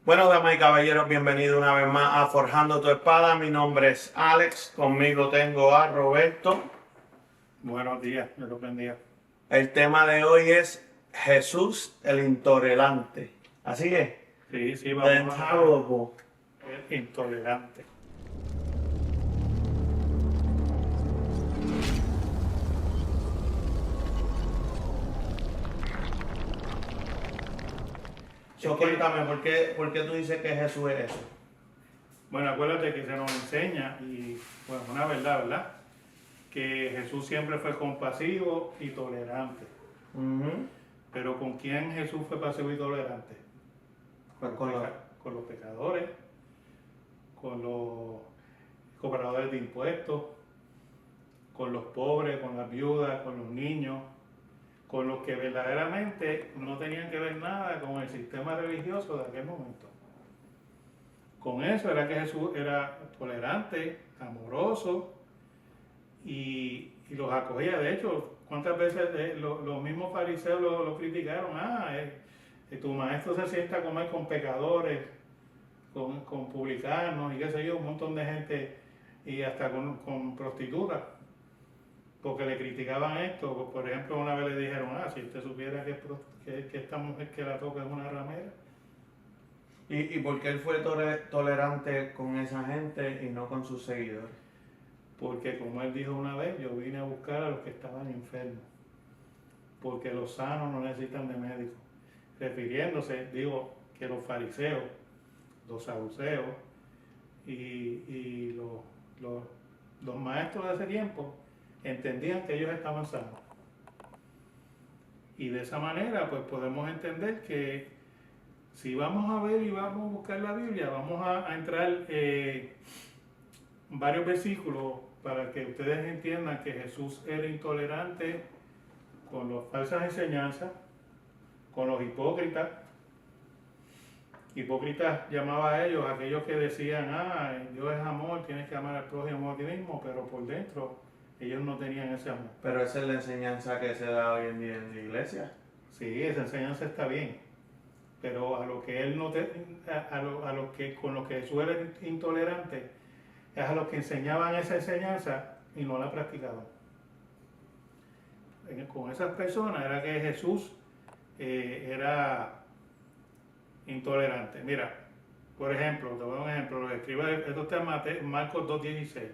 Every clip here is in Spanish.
Bueno, damas y caballeros, bienvenido una vez más a Forjando tu Espada. Mi nombre es Alex, conmigo tengo a Roberto. Buenos días, Dios los bendiga. El tema de hoy es Jesús el intolerante. Así es. Sí, The vamos a Intolerable. ver intolerante. So, cuéntame, ¿por qué tú dices que Jesús es eso? Bueno, acuérdate que se nos enseña, y bueno, una verdad, ¿verdad? Que Jesús siempre fue compasivo y tolerante. Ujú. Pero ¿con quién Jesús fue pasivo y tolerante? Pues con los- Con los pecadores, con los cobradores de impuestos, con los pobres, con las viudas, con los niños, con los que verdaderamente no tenían que ver nada con el sistema religioso de aquel momento. Con eso era que Jesús era tolerante, amoroso y los acogía. De hecho, ¿cuántas veces los mismos fariseos lo criticaron? Tu maestro se sienta a comer con pecadores, con publicanos y qué sé yo, un montón de gente y hasta con prostitutas, porque le criticaban esto. Por ejemplo, una vez le dijeron, si usted supiera que esta mujer que la toca es una ramera. ¿Y por qué él fue tolerante con esa gente y no con sus seguidores? Porque como él dijo una vez, yo vine a buscar a los que estaban enfermos, porque los sanos no necesitan de médicos. Refiriéndose, digo, que los fariseos, los saduceos y los maestros de ese tiempo entendían que ellos estaban sanos. Y de esa manera pues podemos entender que si vamos a ver y vamos a buscar la Biblia, vamos a entrar varios versículos para que ustedes entiendan que Jesús era intolerante con las falsas enseñanzas, con los hipócritas. Hipócritas llamaba a ellos, aquellos que decían, Dios es amor, tienes que amar al prójimo a ti mismo, pero por dentro ellos no tenían ese amor. Pero esa es la enseñanza que se da hoy en día en la iglesia. Sí, esa enseñanza está bien, pero a lo que él no te, a lo que con lo que Jesús era intolerante es a los que enseñaban esa enseñanza y no la practicaban. Con esas personas era que Jesús era intolerante. Mira, por ejemplo, te voy a dar un ejemplo, los escribas, esto está en Marcos 2:16,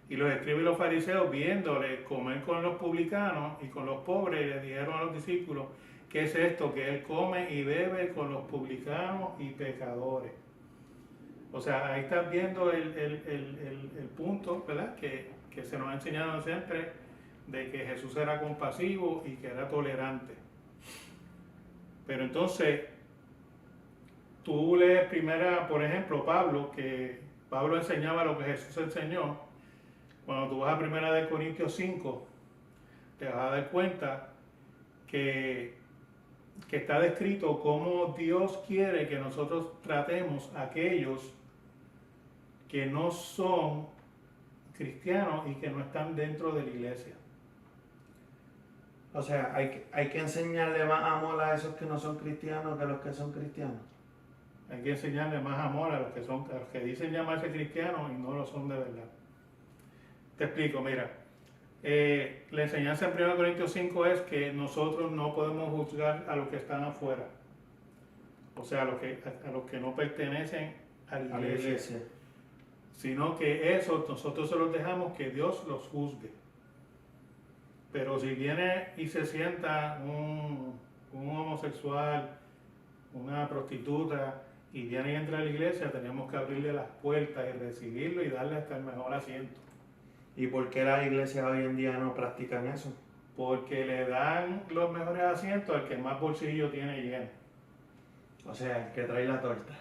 y los escribas y los fariseos viéndole comer con los publicanos y con los pobres, le dijeron a los discípulos, ¿qué es esto? Que él come y bebe con los publicanos y pecadores. O sea, ahí estás viendo el punto, ¿verdad? Que se nos ha enseñado siempre de que Jesús era compasivo y que era tolerante. Pero entonces, tú lees primera, por ejemplo, Pablo, que Pablo enseñaba lo que Jesús enseñó. Cuando tú vas a primera de Corintios 5, te vas a dar cuenta que está descrito cómo Dios quiere que nosotros tratemos a aquellos que no son cristianos y que no están dentro de la iglesia. O sea, hay que enseñarle más amor a esos que no son cristianos que a los que son cristianos. Hay que enseñarle más amor a los que dicen llamarse cristianos y no lo son de verdad. Te explico, mira. La enseñanza en 1 Corintios 5 es que nosotros no podemos juzgar a los que están afuera. O sea, a los que no pertenecen a la iglesia. Sino que eso nosotros se los dejamos que Dios los juzgue. Pero si viene y se sienta un homosexual, una prostituta, y viene y entra a la iglesia, tenemos que abrirle las puertas y recibirlo y darle hasta el mejor asiento. ¿Y por qué las iglesias hoy en día no practican eso? Porque le dan los mejores asientos al que más bolsillo tiene lleno. O sea, el que trae la torta.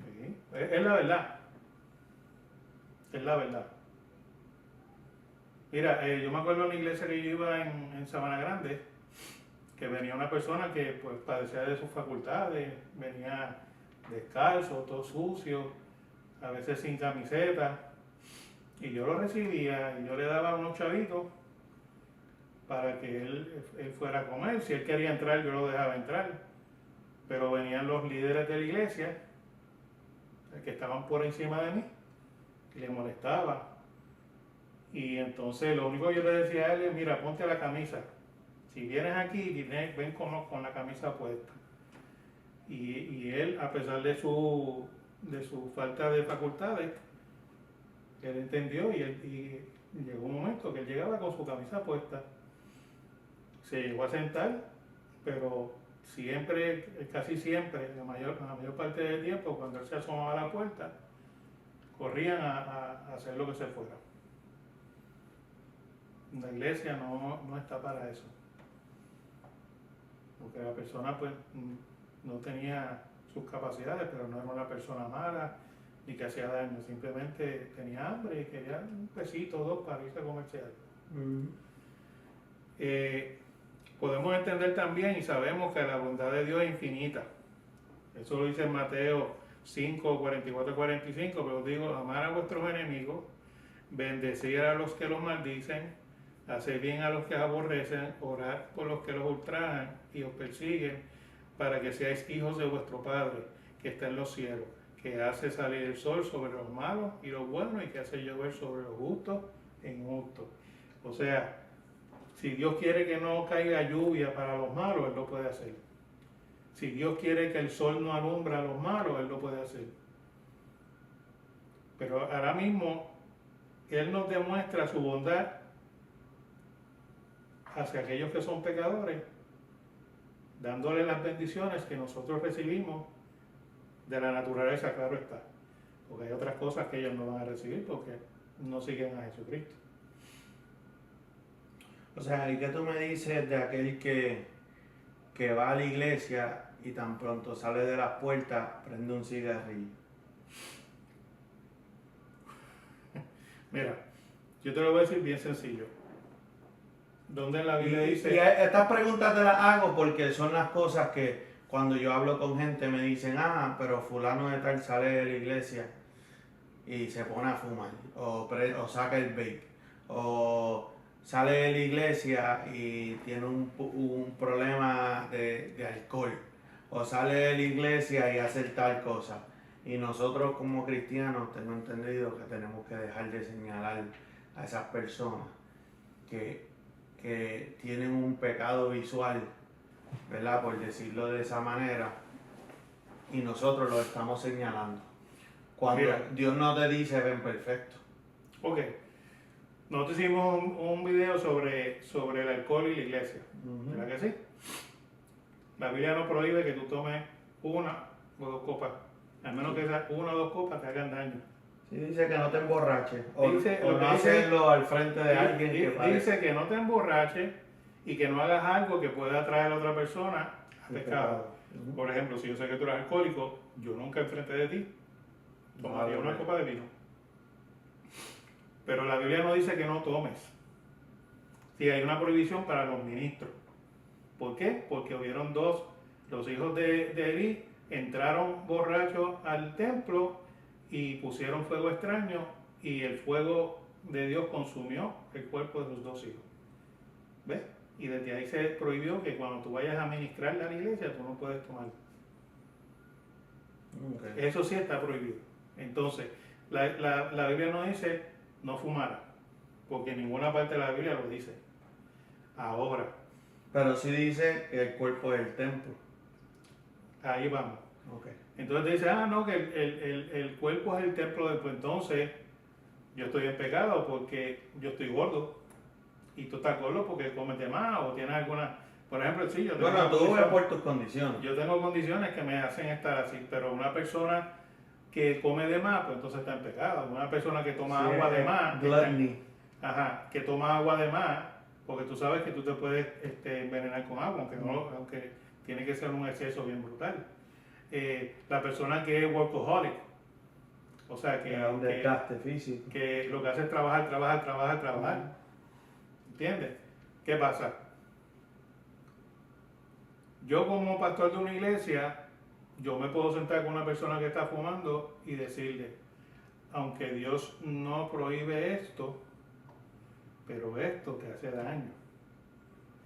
¿Sí? Es la verdad. Es la verdad. Mira, yo me acuerdo en la iglesia que yo iba en Sabana Grande, que venía una persona que pues padecía de sus facultades, venía descalzo, todo sucio, a veces sin camiseta, y yo lo recibía y yo le daba unos chavitos para que él fuera a comer. Si él quería entrar, yo lo dejaba entrar, pero venían los líderes de la iglesia que estaban por encima de mí, y le molestaba. Y entonces lo único que yo le decía a él es, mira, ponte la camisa. Si vienes aquí, ven con la camisa puesta. Y él, a pesar de su falta de facultades, él entendió y llegó un momento que él llegaba con su camisa puesta. Se llegó a sentar, pero siempre, casi siempre, la mayor parte del tiempo, cuando él se asomaba a la puerta, corrían a hacer lo que se fuera. La iglesia no está para eso. Porque la persona pues no tenía sus capacidades, pero no era una persona mala ni que hacía daño, simplemente tenía hambre y quería un pesito o dos para irse a comerse algo. Podemos entender también y sabemos que la bondad de Dios es infinita. Eso lo dice en Mateo 5, 44, 45, pero os digo, amar a vuestros enemigos, bendecir a los que los maldicen, hacer bien a los que os aborrecen, orar por los que los ultrajan y os persiguen, para que seáis hijos de vuestro Padre, que está en los cielos, que hace salir el sol sobre los malos y los buenos, y que hace llover sobre los justos e injustos. O sea, si Dios quiere que no caiga lluvia para los malos, Él lo puede hacer. Si Dios quiere que el sol no alumbra a los malos, Él lo puede hacer. Pero ahora mismo, Él nos demuestra su bondad hacia aquellos que son pecadores, dándole las bendiciones que nosotros recibimos de la naturaleza, claro está. Porque hay otras cosas que ellos no van a recibir porque no siguen a Jesucristo. O sea, ¿y qué tú me dices de aquel que va a la iglesia y tan pronto sale de las puertas, prende un cigarrillo? Mira, yo te lo voy a decir bien sencillo. Donde en la Biblia dice... Y estas preguntas te las hago porque son las cosas que cuando yo hablo con gente me dicen, pero fulano de tal sale de la iglesia y se pone a fumar, o saca el vape, o sale de la iglesia y tiene un problema de alcohol, o sale de la iglesia y hace tal cosa. Y nosotros como cristianos tengo entendido que tenemos que dejar de señalar a esas personas que tienen un pecado visual, ¿verdad? Por decirlo de esa manera, y nosotros lo estamos señalando. Cuando Dios no te dice, ven perfecto. Ok. Nosotros hicimos un video sobre el alcohol y la iglesia, ¿verdad que sí? La Biblia no prohíbe que tú tomes una o dos copas, al menos que esas una o dos copas te hagan daño. Sí, dice que no te emborraches, o no dice, hacerlo al frente de alguien que dice que no te emborraches y que no hagas algo que pueda atraer a otra persona a pecado. Por ejemplo, si yo sé que tú eres alcohólico, yo nunca enfrente de ti tomaría una copa de vino. Pero la Biblia no dice que no tomes. Sí, hay una prohibición para los ministros. ¿Por qué? Porque hubieron los hijos de Elí entraron borrachos al templo y pusieron fuego extraño y el fuego de Dios consumió el cuerpo de sus dos hijos. ¿Ves? Y desde ahí se prohibió que cuando tú vayas a ministrar a la iglesia tú no puedes tomar. Okay. Eso sí está prohibido. Entonces, la Biblia no dice no fumar, porque en ninguna parte de la Biblia lo dice. Ahora. Pero sí dice que el cuerpo es el templo. Ahí vamos. Okay. Entonces te dice, no, que el cuerpo es el templo del... Pues entonces, yo estoy en pecado porque yo estoy gordo. Y tú estás gordo porque comes de más o tienes alguna... Por ejemplo, sí, yo tengo... Bueno, tú ves por tus condiciones. Yo tengo condiciones que me hacen estar así, pero una persona que come de más, pues entonces está en pecado. Una persona que toma agua de más... que toma agua de más, porque tú sabes que tú te puedes envenenar con agua, aunque tiene que ser un exceso bien brutal. La persona que es workaholic, o sea que un desgaste físico, que lo que hace es trabajar. ¿Entiendes? ¿Qué pasa? Yo como pastor de una iglesia, yo me puedo sentar con una persona que está fumando y decirle, aunque Dios no prohíbe esto, pero esto te hace daño.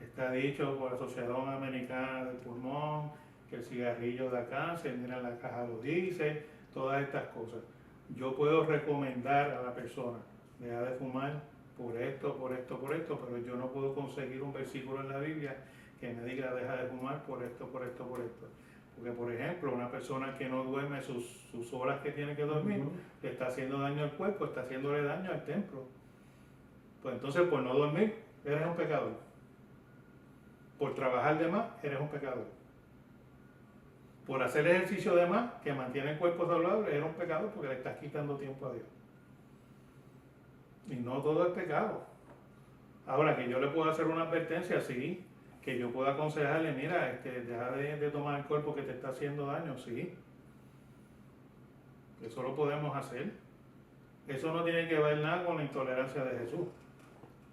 Está dicho por la Asociación Americana del Pulmón que el cigarrillo da cáncer, mira la caja lo dice, todas estas cosas. Yo puedo recomendar a la persona, deja de fumar por esto, por esto, por esto, pero yo no puedo conseguir un versículo en la Biblia que me diga deja de fumar por esto, por esto, por esto. Porque, por ejemplo, una persona que no duerme sus horas que tiene que dormir, le está haciendo daño al cuerpo, está haciéndole daño al templo. Pues entonces, por no dormir, eres un pecador. Por trabajar de más, eres un pecador. Por hacer ejercicio de más, que mantiene el cuerpo saludable, eres un pecador porque le estás quitando tiempo a Dios. Y no todo es pecado. Ahora, que yo le puedo hacer una advertencia, sí, que yo puedo aconsejarle, mira, deja de tomar el cuerpo que te está haciendo daño, sí. Eso lo podemos hacer. Eso no tiene que ver nada con la intolerancia de Jesús.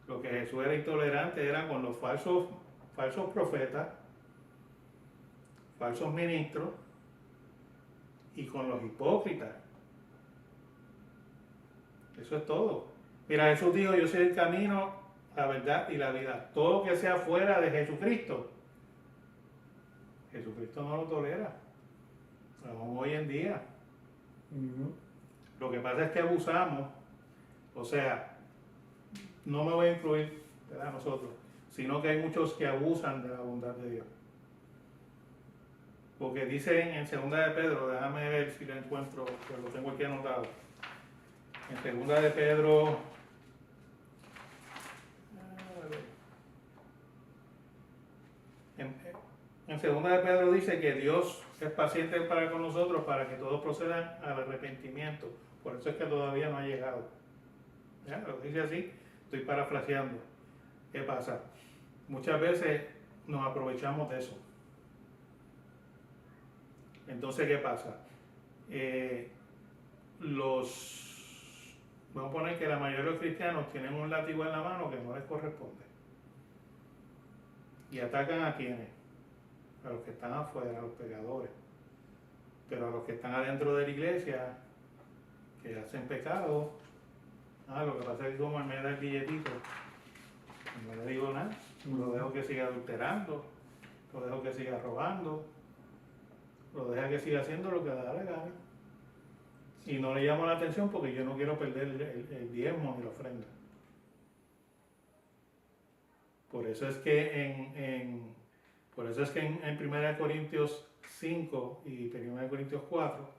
Lo que Jesús era intolerante era con los falsos profetas, falsos ministros y con los hipócritas. Eso es todo. Mira, Jesús dijo, yo soy el camino, la verdad y la vida. Todo lo que sea fuera de Jesucristo, Jesucristo no lo tolera. Aún hoy en día. Lo que pasa es que abusamos, o sea, no me voy a incluir, ¿verdad? Nosotros, sino que hay muchos que abusan de la bondad de Dios. Porque dice en 2 de Pedro, déjame ver si lo encuentro, que lo tengo aquí anotado. En 2 de Pedro, en 2 de Pedro dice que Dios es paciente para con nosotros para que todos procedan al arrepentimiento. Por eso es que todavía no ha llegado. ¿Ya? Lo dice así, estoy parafraseando. ¿Qué pasa? Muchas veces nos aprovechamos de eso. Entonces, ¿qué pasa? Vamos a poner que la mayoría de los cristianos tienen un látigo en la mano que no les corresponde. Y atacan a quienes? A los que están afuera, a los pecadores. Pero a los que están adentro de la iglesia, que hacen pecado, lo que pasa es que como él me da el billetito, no le digo nada, lo dejo que siga adulterando, lo dejo que siga robando, lo dejo que siga haciendo lo que le da la gana. Y no le llamo la atención porque yo no quiero perder el diezmo ni la ofrenda. Por eso es que en 1 Corintios 5 y 1 Corintios 4,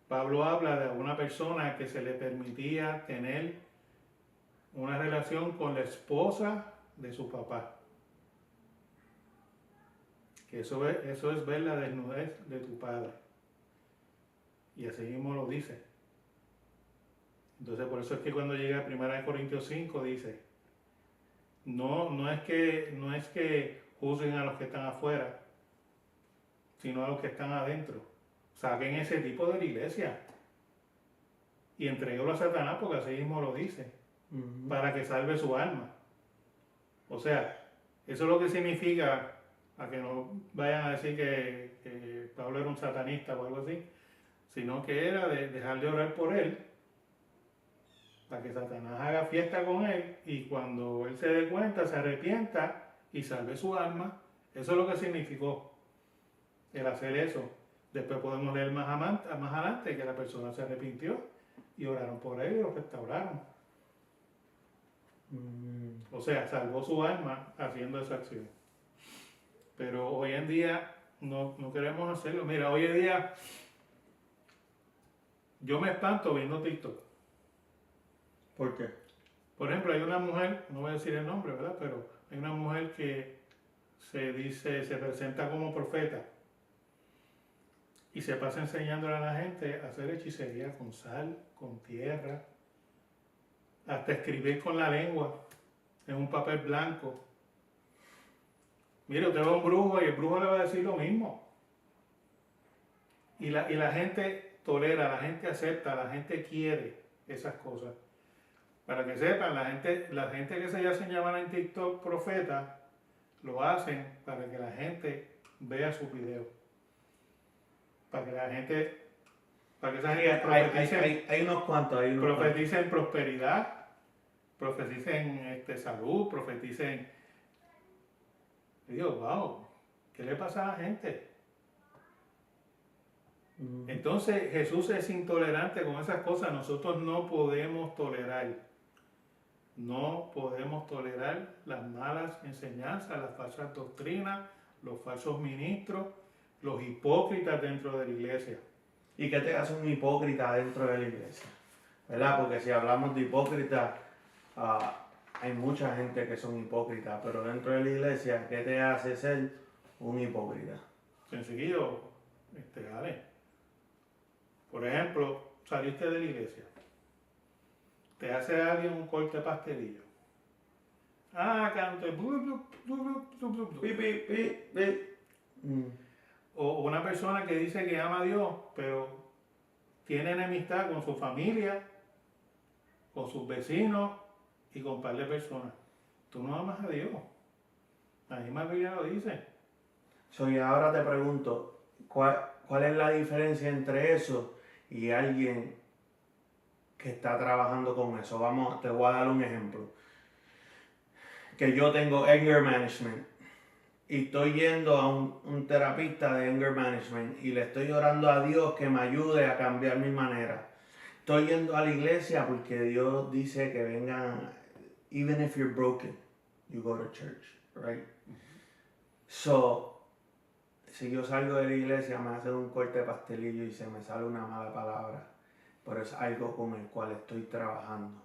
Pablo habla de una persona que se le permitía tener una relación con la esposa de su papá. Que eso es ver la desnudez de tu padre. Y así mismo lo dice. Entonces por eso es que cuando llega a 1 Corintios 5 dice, no es que juzguen a los que están afuera, sino a los que están adentro. Saquen ese tipo de la iglesia y entréguelo a Satanás, porque así mismo lo dice, para que salve su alma. O sea, eso es lo que significa, a que no vayan a decir que Pablo era un satanista o algo así, sino que era de dejar de orar por él, para que Satanás haga fiesta con él y cuando él se dé cuenta, se arrepienta y salve su alma. Eso es lo que significó el hacer eso. Después podemos leer más adelante que la persona se arrepintió y oraron por él y lo restauraron. O sea, salvó su alma haciendo esa acción. Pero hoy en día no queremos hacerlo. Mira, hoy en día yo me espanto viendo TikTok. ¿Por qué? Por ejemplo, hay una mujer, no voy a decir el nombre, ¿verdad? Pero hay una mujer que se presenta como profeta y se pasa enseñándole a la gente a hacer hechicería con sal, con tierra, hasta escribir con la lengua en un papel blanco. Mire, usted va a un brujo y el brujo le va a decir lo mismo. Y la gente tolera, la gente acepta, la gente quiere esas cosas. Para que sepan, la gente que se hacen llamar en TikTok profeta, lo hacen para que la gente vea sus videos. Para que esa gente profeticen, hay unos cuantos. profeticen prosperidad, profeticen salud, profeticen. Y digo, wow, ¿qué le pasa a la gente? Entonces Jesús es intolerante con esas cosas. Nosotros no podemos tolerar. No podemos tolerar las malas enseñanzas, las falsas doctrinas, los falsos ministros, los hipócritas dentro de la iglesia. ¿Y qué te hace un hipócrita dentro de la iglesia? ¿Verdad? Porque si hablamos de hipócritas, hay mucha gente que son hipócritas, pero dentro de la iglesia, ¿qué te hace ser un hipócrita? Sencillo, Ale. Por ejemplo, saliste de la iglesia. Te hace alguien un corte de pastelillo. Canto. O una persona que dice que ama a Dios, pero tiene enemistad con su familia, con sus vecinos y con un par de personas. Tú no amas a Dios. La misma Biblia lo dice. Y ahora te pregunto, ¿cuál es la diferencia entre eso y alguien que está trabajando con eso? Te voy a dar un ejemplo. Que yo tengo anger management y estoy yendo a un terapista de anger management y le estoy orando a Dios que me ayude a cambiar mi manera. Estoy yendo a la iglesia porque Dios dice que vengan, even if you're broken, you go to church, right? Si yo salgo de la iglesia me hacen un corte de pastelillo y se me sale una mala palabra, pero es algo con el cual estoy trabajando.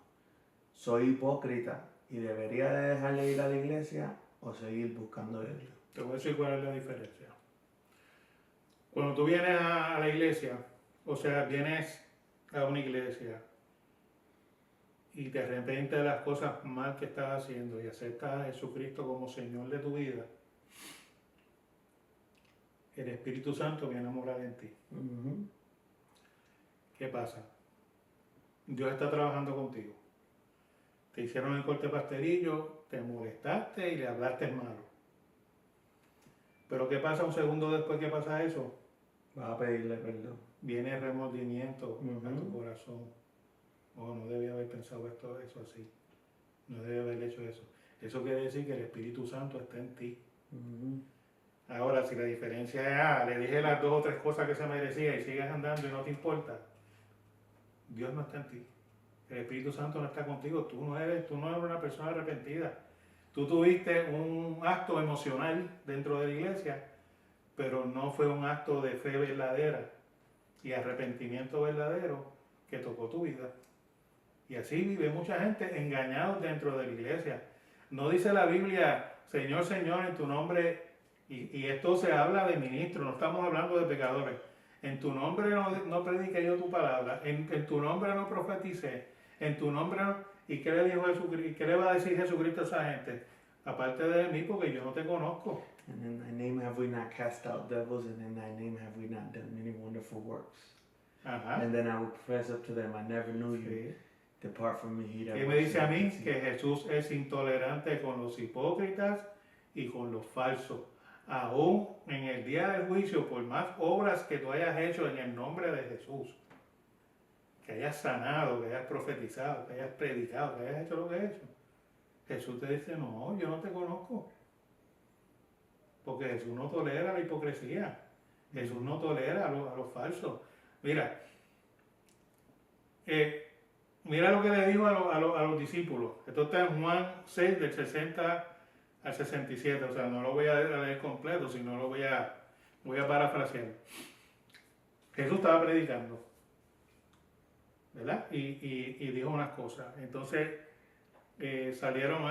Soy hipócrita y debería de dejar de ir a la iglesia o seguir buscando de Dios. Te voy a decir cuál es la diferencia. Cuando tú vienes a la iglesia, o sea, vienes a una iglesia y te arrepientes de las cosas mal que estás haciendo y aceptas a Jesucristo como Señor de tu vida, el Espíritu Santo viene a morar en ti. ¿Qué pasa? Dios está trabajando contigo. Te hicieron el corte pastelillo, te molestaste y le hablaste malo. Pero ¿qué pasa un segundo después que pasa eso? Vas a pedirle perdón. Viene el remordimiento a tu corazón. Oh, no debía haber pensado eso así. No debía haber hecho eso. Eso quiere decir que el Espíritu Santo está en ti. Ahora, si la diferencia es, le dije las 2 o 3 cosas que se merecía y sigues andando y no te importa, Dios no está en ti. El Espíritu Santo no está contigo. Tú no eres una persona arrepentida. Tú tuviste un acto emocional dentro de la iglesia, pero no fue un acto de fe verdadera y arrepentimiento verdadero que tocó tu vida. Y así vive mucha gente engañados dentro de la iglesia. No dice la Biblia, Señor, Señor, en tu nombre, y esto se habla de ministros, no estamos hablando de pecadores. En tu nombre no prediqué yo tu palabra, en tu nombre no profeticé, en tu nombre no. ¿Y qué le dijo Jesucristo? ¿Y qué le va a decir Jesucristo a esa gente? Aparte de mí, porque yo no te conozco. And in thy name have we not cast out devils, and in thy name have we not done many wonderful works. And then I will profess up to them, I never knew you. Depart from me, he that ¿Qué me dice a mí? Que Jesús es intolerante con los hipócritas y con los falsos. Aún en el día del juicio, por más obras que tú hayas hecho en el nombre de Jesús, que hayas sanado, que hayas profetizado, que hayas predicado, que hayas hecho lo que has hecho, Jesús te dice, no, yo no te conozco. Porque Jesús no tolera la hipocresía. Jesús no tolera a los falsos. Mira, mira lo que le dijo a los discípulos. Esto está en Juan 6, del 60 al 67. O sea, no lo voy a leer completo, sino lo voy a parafrasear. Jesús estaba predicando, ¿verdad? Y dijo unas cosas. Entonces salieron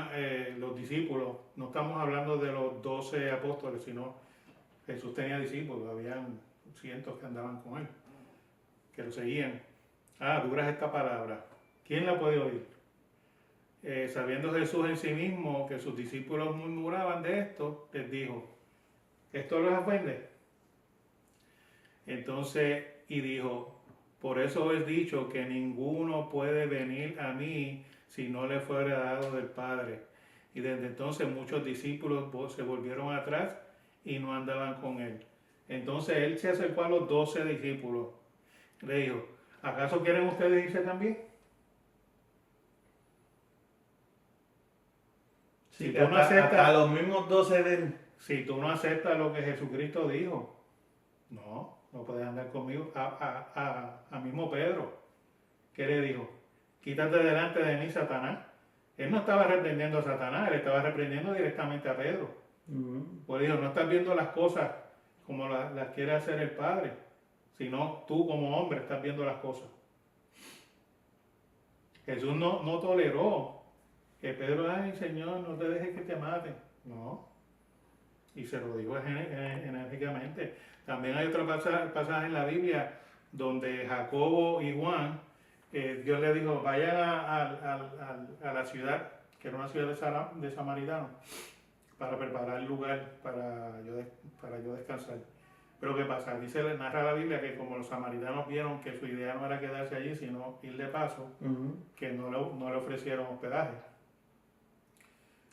los discípulos. No estamos hablando de los 12 apóstoles, sino Jesús tenía discípulos. Habían cientos que andaban con él, que lo seguían. Dura esta palabra. ¿Quién la puede oír? Sabiendo Jesús en sí mismo que sus discípulos murmuraban de esto, les dijo, ¿esto les ofende? Entonces, y dijo, por eso os he dicho que ninguno puede venir a mí si no le fuera dado del Padre. Y desde entonces muchos discípulos se volvieron atrás y no andaban con él. Entonces él se acercó a los 12 discípulos. Le dijo, ¿acaso quieren ustedes irse también? Si tú no aceptas, hasta los mismos 12 de él. Si tú no aceptas lo que Jesucristo dijo, no no puedes andar conmigo. A mismo Pedro, ¿qué le dijo? Quítate delante de mí, Satanás. Él no estaba reprendiendo a Satanás, él estaba reprendiendo directamente a Pedro. Pues dijo, no estás viendo las cosas como las quiere hacer el Padre, sino tú como hombre estás viendo las cosas. Jesús no toleró que Pedro, ay Señor, no te dejes que te maten. No. Y se lo dijo enérgicamente. También hay otro pasaje en la Biblia donde Jacobo y Juan, Dios le dijo, vayan a la ciudad, que era una ciudad de samaritanos, para preparar el lugar para yo descansar. Pero ¿qué pasa? Aquí se le narra la Biblia que como los samaritanos vieron que su idea no era quedarse allí, sino ir de paso, que no le ofrecieron hospedaje.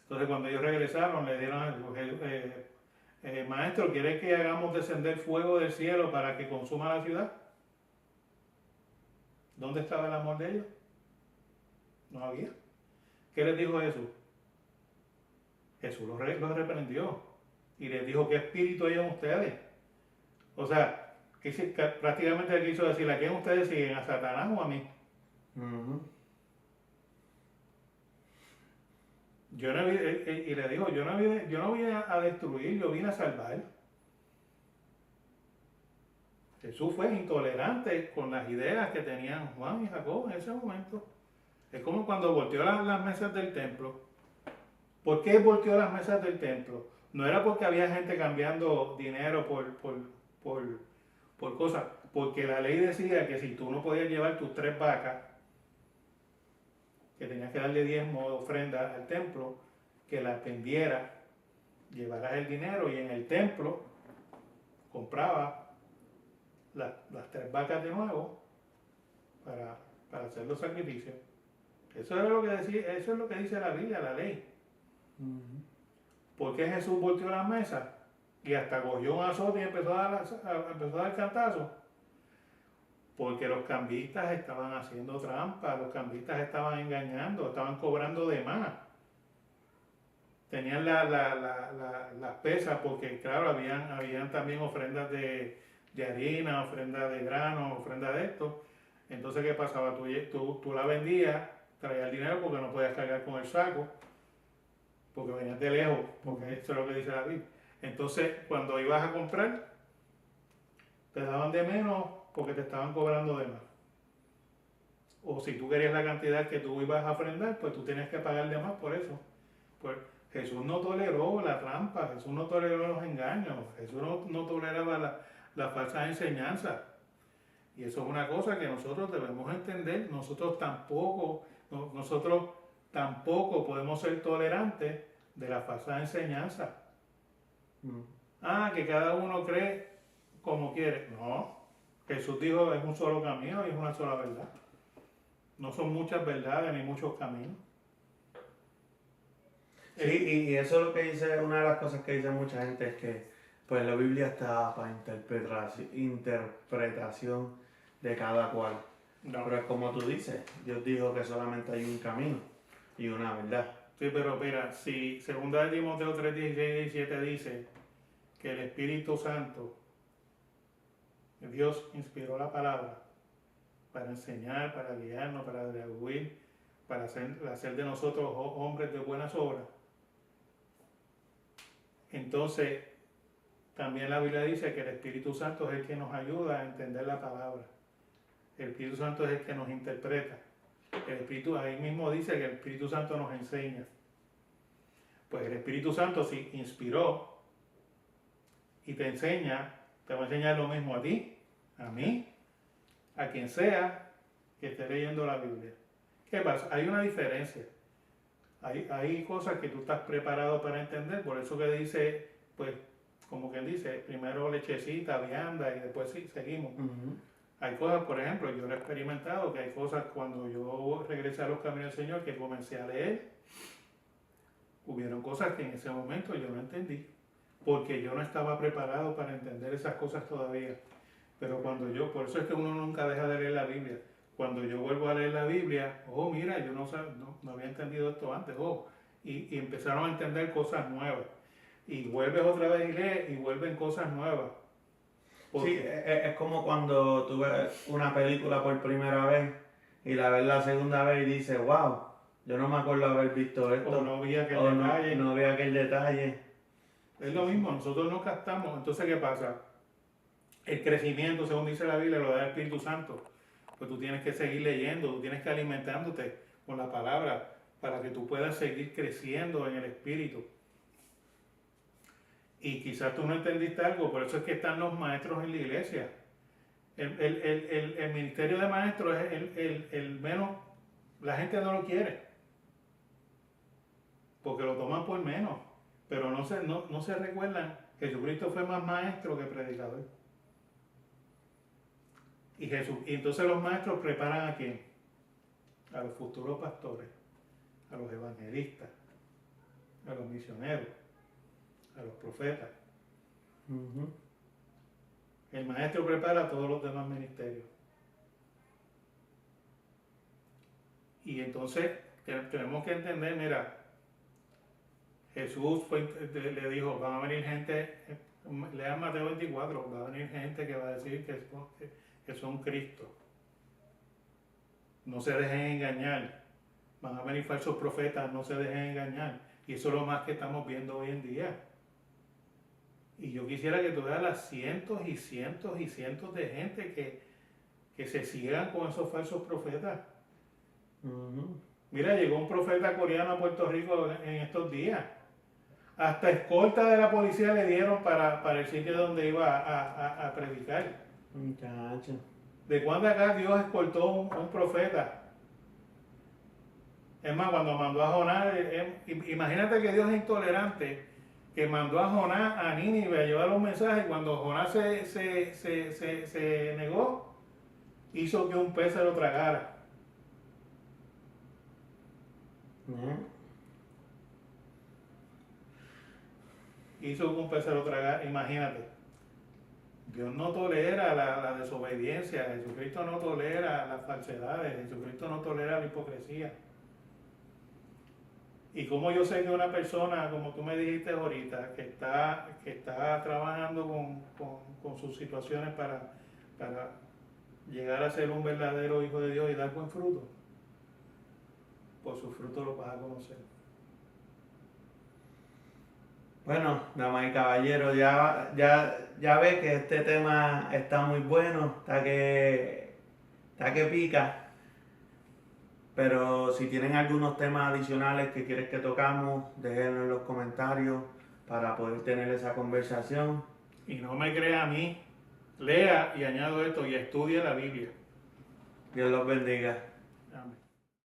Entonces cuando ellos regresaron, le dieron, maestro, ¿quiere que hagamos descender fuego del cielo para que consuma la ciudad? ¿Dónde estaba el amor de ellos? No había. ¿Qué les dijo Jesús? Jesús los reprendió y les dijo, ¿qué espíritu hay en ustedes? O sea, prácticamente le quiso decir, ¿a quién ustedes siguen? ¿A Satanás o a mí? Yo no y le dijo, yo no vine a destruir, yo vine a salvar. Jesús fue intolerante con las ideas que tenían Juan y Jacob en ese momento. Es como cuando volteó las mesas del templo. ¿Por qué volteó las mesas del templo? No era porque había gente cambiando dinero por cosas, porque la ley decía que si tú no podías llevar tus 3 vacas, que tenías que darle diezmo de ofrenda al templo, que las vendieras, llevaras el dinero y en el templo comprabas las 3 vacas de nuevo para hacer los sacrificios. Eso es lo que dice la Biblia, la ley. ¿Por qué Jesús volteó las mesas y hasta cogió un azote y empezó a dar cantazo? Porque los cambistas estaban haciendo trampa, los cambistas estaban engañando, estaban cobrando de más. Tenían las pesas porque, claro, habían también ofrendas de harina, ofrendas de grano, ofrendas de esto. Entonces, ¿qué pasaba? Tú la vendías, traías el dinero porque no podías cargar con el saco, porque venías de lejos, porque eso es lo que dice la Biblia. Entonces, cuando ibas a comprar, te daban de menos porque te estaban cobrando de más. O si tú querías la cantidad que tú ibas a ofrendar, pues tú tenías que pagar de más por eso. Pues Jesús no toleró la trampa, Jesús no toleró los engaños, Jesús no toleraba la falsa enseñanza. Y eso es una cosa que nosotros debemos entender. Nosotros tampoco podemos ser tolerantes de la falsa enseñanza. Que cada uno cree como quiere. No, Jesús dijo es un solo camino y es una sola verdad. No son muchas verdades ni muchos caminos. Sí, y eso es lo que dice, una de las cosas que dice mucha gente es que pues la Biblia está para interpretación de cada cual. No. Pero es como tú dices, Dios dijo que solamente hay un camino y una verdad. Sí, pero mira, si 2 Timoteo 3, 16 y 17 dice que el Espíritu Santo, Dios inspiró la palabra para enseñar, para guiarnos, para redarguir, para hacer de nosotros hombres de buenas obras. Entonces, también la Biblia dice que el Espíritu Santo es el que nos ayuda a entender la palabra. El Espíritu Santo es el que nos interpreta. Ahí mismo dice que el Espíritu Santo nos enseña. Pues el Espíritu Santo si inspiró y te enseña, te va a enseñar lo mismo a ti, a mí, a quien sea que esté leyendo la Biblia. ¿Qué pasa? Hay una diferencia. Hay cosas que tú estás preparado para entender, por eso que dice, pues, como quien dice, primero lechecita, vianda y después sí, seguimos. Hay cosas, por ejemplo, yo lo he experimentado, que hay cosas cuando yo regresé a los caminos del Señor, que comencé a leer, hubieron cosas que en ese momento yo no entendí, porque yo no estaba preparado para entender esas cosas todavía. Pero por eso es que uno nunca deja de leer la Biblia. Cuando yo vuelvo a leer la Biblia, mira, yo no había entendido esto antes, y empezaron a entender cosas nuevas. Y vuelves otra vez y lees y vuelven cosas nuevas. Sí, es como cuando tú ves una película por primera vez y la ves la segunda vez y dices, wow, yo no me acuerdo haber visto esto. O no vi aquel O detalle. no vi aquel detalle. Es lo mismo, nosotros nos captamos. Entonces, ¿qué pasa? El crecimiento, según dice la Biblia, lo da el Espíritu Santo. Pues tú tienes que seguir leyendo, tú tienes que alimentándote con la palabra para que tú puedas seguir creciendo en el Espíritu. Y quizás tú no entendiste algo, por eso es que están los maestros en la iglesia. El ministerio de maestro es el menos, la gente no lo quiere, porque lo toman por menos, pero no se recuerdan que Jesucristo fue más maestro que predicador. Y entonces los maestros preparan ¿a quién? A los futuros pastores, a los evangelistas, a los misioneros, a los profetas. Uh-huh. El maestro prepara a todos los demás ministerios. Y entonces tenemos que entender, mira, Jesús le dijo, van a venir gente, lean Mateo 24, va a venir gente que va a decir que son Cristo. No se dejen engañar. Van a venir falsos profetas, no se dejen engañar. Y eso es lo más que estamos viendo hoy en día. Y yo quisiera que tú veas las cientos y cientos y cientos de gente que se sigan con esos falsos profetas. Uh-huh. Mira, llegó un profeta coreano a Puerto Rico en estos días. Hasta escolta de la policía le dieron para el sitio donde iba a predicar. Muchacho. ¿De cuándo acá Dios escoltó un profeta? Es más, cuando mandó a Jonás, imagínate que Dios es intolerante, que mandó a Jonás a Nínive a llevar un mensaje. Cuando Jonás se negó, hizo que un pez se lo tragara. Hizo que un pez se lo tragara, imagínate. Dios no tolera la desobediencia, Jesucristo no tolera las falsedades, Jesucristo no tolera la hipocresía. Y como yo sé que una persona, como tú me dijiste ahorita, que está trabajando con sus situaciones para llegar a ser un verdadero hijo de Dios y dar buen fruto, por sus frutos lo vas a conocer. Bueno, damas y caballeros, ya ve que este tema está muy bueno, está que pica. Pero si tienen algunos temas adicionales que quieres que tocamos, déjenlo en los comentarios para poder tener esa conversación. Y no me crea a mí, lea y añado esto y estudie la Biblia. Dios los bendiga.